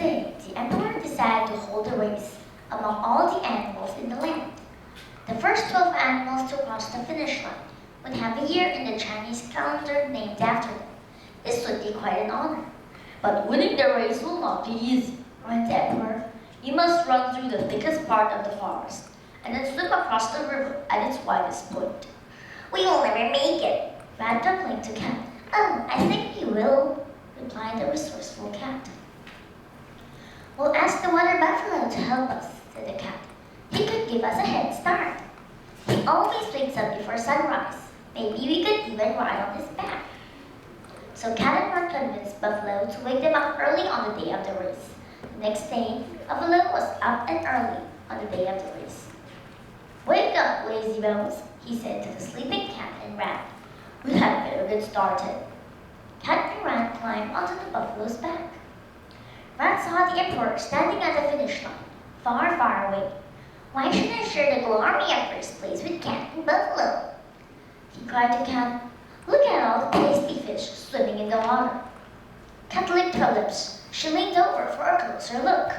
day, the emperor decided to hold a race among all the animals in the land. The first 12 animals to cross the finish line would have a year in the Chinese calendar named after them. This would be quite an honor. But winning the race will not be easy, cried the emperor. You must run through the thickest part of the forest, and then swim across the river at its widest point. We will never make it, Rat complained to Cat. Oh, I think we will, replied the resourceful cat. We'll ask the water buffalo to help us, said the cat. He could give us a head start. He always wakes up before sunrise. Maybe we could even ride on his back. So Cat and Rat convinced Buffalo to wake them up early on the day of the race. The next day, Buffalo was up and early on the day of the race. Wake up, lazy bones, he said to the sleeping cat and rat. We had better get started. Cat and rat climbed onto the buffalo's back. Rat saw the emperor standing at the finish line, far, far away. Why should I share the glory of first place with Cat and Buffalo? He cried to Cat. Look at all the tasty fish swimming in the water. Cat licked her lips. She leaned over for a closer look.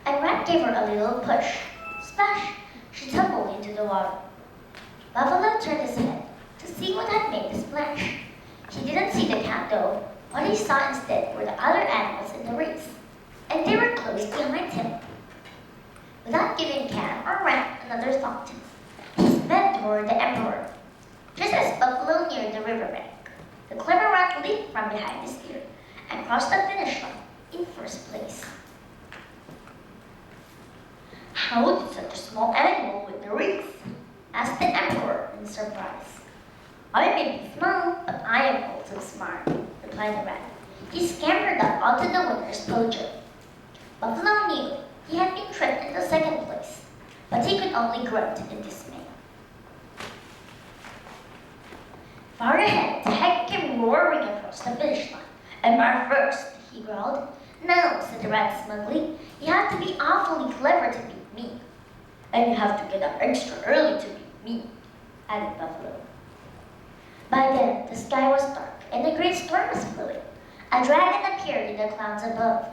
And Rat gave her a little push. Splash! She tumbled into the water. Buffalo turned his head to see what had made the splash. He didn't see the cat though. What he saw instead were the other animals in the race, and they were close behind him. Without giving Cat or Rat another thought, he sped toward the emperor. Just as Buffalo neared the riverbank, the clever rat leaped from behind his ear and crossed the finish line in first place. How did such a small animal win the race? Asked the emperor in surprise. I may be small, but I am also smart, replied the rat. He scampered up onto the winner's podium. Buffalo knew he had been tricked in the second place, but he could only grunt in dismay. Far ahead, the hag came roaring across the finish line. Am I first? He growled. No, said the rat smugly. You have to be awfully clever to beat me. And you have to get up extra early to beat me, added Buffalo. By then, the sky was dark and a great storm was brewing. A dragon appeared in the clouds above.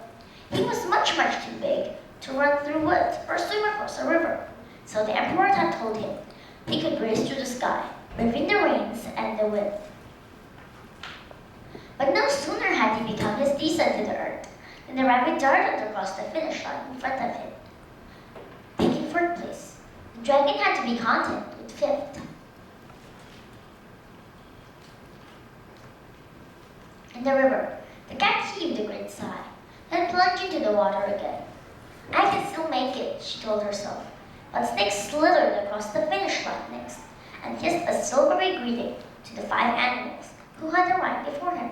He was much, much too big to run through woods or swim across a river. So the emperor had told him he could race through the sky, braving the rains and the wind. But no sooner had he become his descent to the earth than the rabbit darted across the finish line in front of him, taking fourth place. The dragon had to be content with fifth. In the river, the cat heaved a great sigh, then plunged into the water again. I can still make it, she told herself. But Snake slithered across the finish line next and hissed a silvery greeting to the 5 animals who had arrived before him.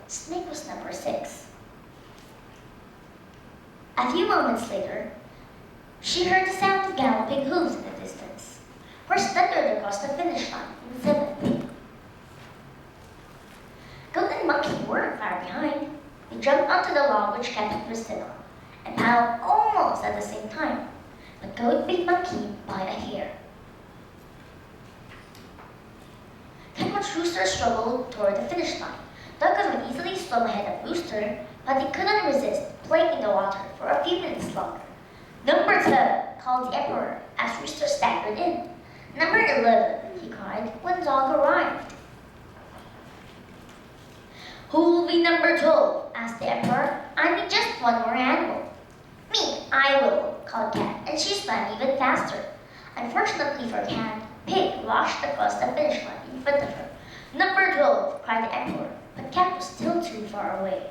Snake was number 6. A few moments later, she heard the sound of galloping hooves in the distance. Horse thundered across the finish line in 7th. Goat and Monkey weren't far behind. They jumped onto the log which Cat had rested on, and paddled almost at the same time. But Goat beat Monkey by a hair. Cat watched Rooster struggle toward the finish line. Duck could easily swim ahead of Rooster, but he couldn't resist playing in the water for a few minutes longer. Number 10, called the emperor as Rooster staggered in. Number 11, he cried when Dog arrived. Who will be number 12? Asked the emperor. I need just one more animal. Me, I will, called Cat, and she swam even faster. Unfortunately for Cat, Pig washed across the finish line in front of her. Number 12, cried the emperor, but Cat was still too far away.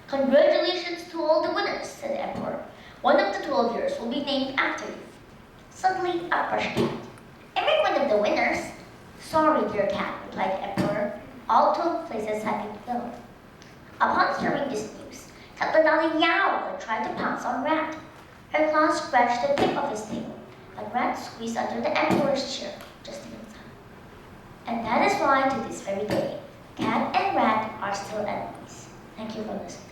Congratulations to all the winners, said the emperor. One of the 12 years will be named after you. Suddenly, up rushed Cat. Every one of the winners? Sorry, dear Cat, replied the emperor. All 12 places had been filled. Upon hearing this news, Cat let out a yowl and tried to pounce on Rat. Her claws scratched the tip of his tail, but Rat squeezed under the emperor's chair just in time. And that is why, to this very day, Cat and Rat are still enemies. Thank you for listening.